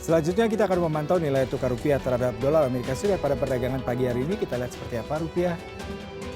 Selanjutnya kita akan memantau nilai tukar rupiah terhadap dolar Amerika Serikat pada perdagangan pagi hari ini. Kita lihat seperti apa rupiah.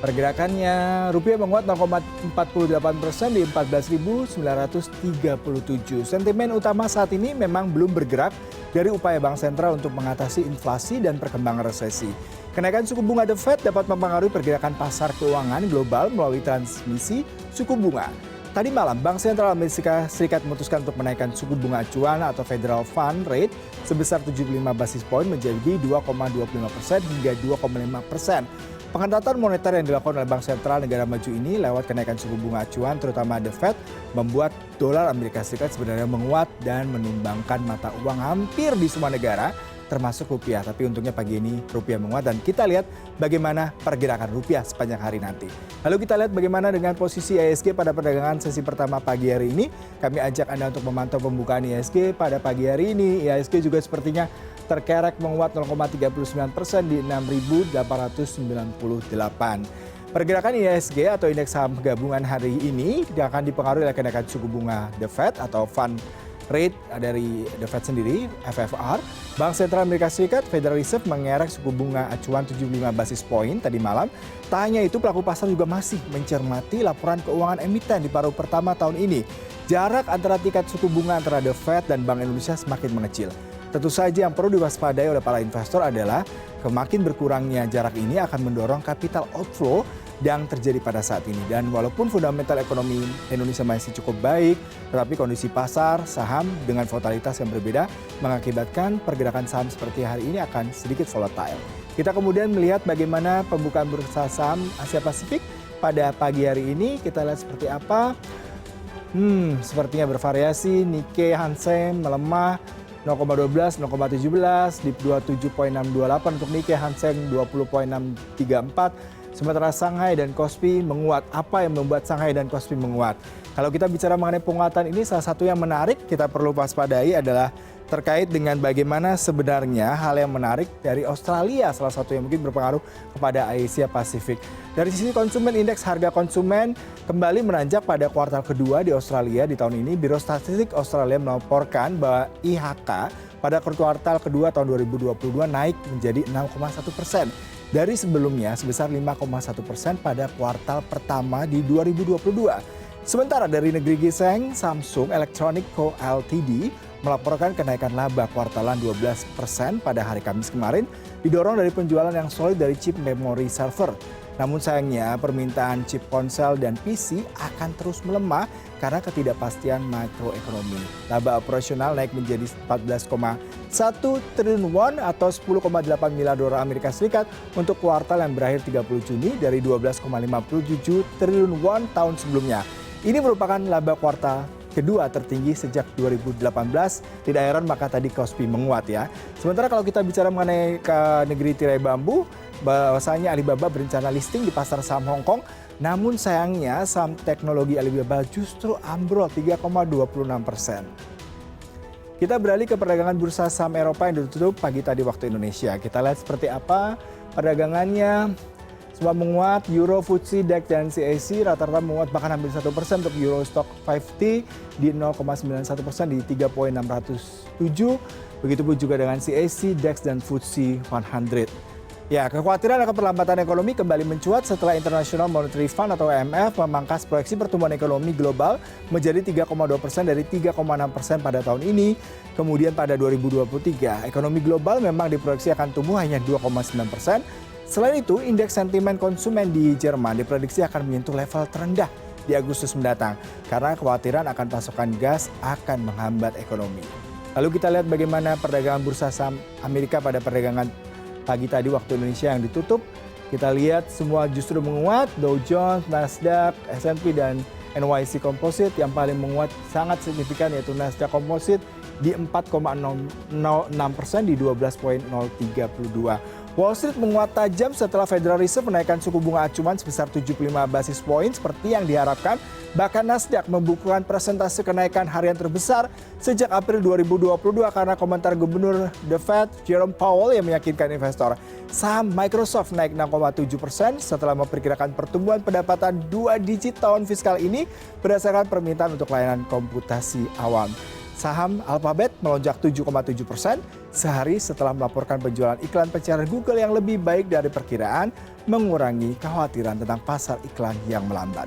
Pergerakannya, rupiah menguat 0,48% di 14.937. Sentimen utama saat ini memang belum bergerak dari upaya Bank Sentral untuk mengatasi inflasi dan perkembangan resesi. Kenaikan suku bunga The Fed dapat mempengaruhi pergerakan pasar keuangan global melalui transmisi suku bunga. Tadi malam, Bank Sentral Amerika Serikat memutuskan untuk menaikkan suku bunga acuan atau Federal Fund Rate sebesar 75 basis poin menjadi 2,25% hingga 2,5%. Pengetatan moneter yang dilakukan oleh Bank Sentral negara maju ini lewat kenaikan suku bunga acuan terutama The Fed membuat dolar Amerika Serikat sebenarnya menguat dan menumbangkan mata uang hampir di semua negara termasuk rupiah. Tapi untungnya pagi ini rupiah menguat dan kita lihat bagaimana pergerakan rupiah sepanjang hari nanti. Lalu kita lihat bagaimana dengan posisi IHSG pada perdagangan sesi pertama pagi hari ini. Kami ajak Anda untuk memantau pembukaan IHSG pada pagi hari ini. IHSG juga sepertinya terkerek menguat 0,39% di 6.898. Pergerakan IHSG atau indeks saham gabungan hari ini akan dipengaruhi oleh kenaikan suku bunga The Fed atau Fund Rate dari The Fed sendiri, FFR. Bank Sentral Amerika Serikat, Federal Reserve mengerek suku bunga acuan 75 basis poin tadi malam. Tak hanya itu, pelaku pasar juga masih mencermati laporan keuangan emiten di paruh pertama tahun ini. Jarak antara tingkat suku bunga antara The Fed dan Bank Indonesia semakin mengecil. Tentu saja yang perlu diwaspadai oleh para investor adalah semakin berkurangnya jarak ini akan mendorong capital outflow yang terjadi pada saat ini. Dan walaupun fundamental ekonomi Indonesia masih cukup baik, tetapi kondisi pasar saham dengan volatilitas yang berbeda mengakibatkan pergerakan saham seperti hari ini akan sedikit volatile. Kita kemudian melihat bagaimana pembukaan bursa saham Asia Pasifik pada pagi hari ini. Kita lihat seperti apa. Sepertinya bervariasi. Nikkei Hang Seng melemah 0,12, 0,17, di 27,628 untuk Nikkei, Hang Seng 20,634. Sementara Shanghai dan Kospi menguat. Apa yang membuat Shanghai dan Kospi menguat? Kalau kita bicara mengenai penguatan ini, salah satu yang menarik kita perlu waspadai adalah terkait dengan bagaimana sebenarnya hal yang menarik dari Australia, salah satu yang mungkin berpengaruh kepada Asia Pasifik. Dari sisi konsumen, indeks harga konsumen kembali menanjak pada kuartal kedua di Australia di tahun ini. Biro Statistik Australia melaporkan bahwa IHK pada kuartal kedua tahun 2022 naik menjadi 6,1%. Dari sebelumnya sebesar 5,1% pada kuartal pertama di 2022. Sementara dari negeri ginseng, Samsung Electronics Co. Ltd. melaporkan kenaikan laba kuartalan 12% pada hari Kamis kemarin, didorong dari penjualan yang solid dari chip memory server. Namun sayangnya permintaan chip ponsel dan PC akan terus melemah karena ketidakpastian makroekonomi. Laba operasional naik menjadi 14,1 triliun won atau 10,8 miliar dolar Amerika Serikat untuk kuartal yang berakhir 30 Juni dari 12,57 triliun won tahun sebelumnya. Ini merupakan laba kuartal kedua tertinggi sejak 2018. Tidak heran maka tadi Kospi menguat ya. Sementara kalau kita bicara mengenai ke negeri tirai bambu, bahwasanya Alibaba berencana listing di pasar saham Hong Kong. Namun sayangnya saham teknologi Alibaba justru ambrol 3,26%. Kita beralih ke perdagangan bursa saham Eropa yang ditutup pagi tadi waktu Indonesia. Kita lihat seperti apa perdagangannya. Semua menguat, Euro, FTSE, DAX, dan CAC rata-rata menguat bahkan hampir 1% untuk Euro Stock 50 di 0,91% di 3.607. Begitupun juga dengan CAC, DAX, dan FTSE 100. Ya, kekhawatiran akan perlambatan ekonomi kembali mencuat setelah International Monetary Fund atau IMF memangkas proyeksi pertumbuhan ekonomi global menjadi 3,2% dari 3,6% pada tahun ini. Kemudian pada 2023, ekonomi global memang diproyeksi akan tumbuh hanya 2,9%. Selain itu, indeks sentimen konsumen di Jerman diprediksi akan menyentuh level terendah di Agustus mendatang karena kekhawatiran akan pasokan gas akan menghambat ekonomi. Lalu kita lihat bagaimana perdagangan bursa saham Amerika pada perdagangan pagi tadi waktu Indonesia yang ditutup. Kita lihat semua justru menguat, Dow Jones, Nasdaq, S&P, dan NYC Composite yang paling menguat sangat signifikan yaitu Nasdaq Composite di 4,06% di 12,032. Wall Street menguat tajam setelah Federal Reserve menaikkan suku bunga acuan sebesar 75 basis poin seperti yang diharapkan. Bahkan Nasdaq membukukan persentase kenaikan harian terbesar sejak April 2022 karena komentar Gubernur The Fed Jerome Powell yang meyakinkan investor. Saham Microsoft naik 6,7% setelah memperkirakan pertumbuhan pendapatan 2 digit tahun fiskal ini berdasarkan permintaan untuk layanan komputasi awam. Saham Alphabet melonjak 7,7% sehari setelah melaporkan penjualan iklan pencarian Google yang lebih baik dari perkiraan, mengurangi kekhawatiran tentang pasar iklan yang melambat.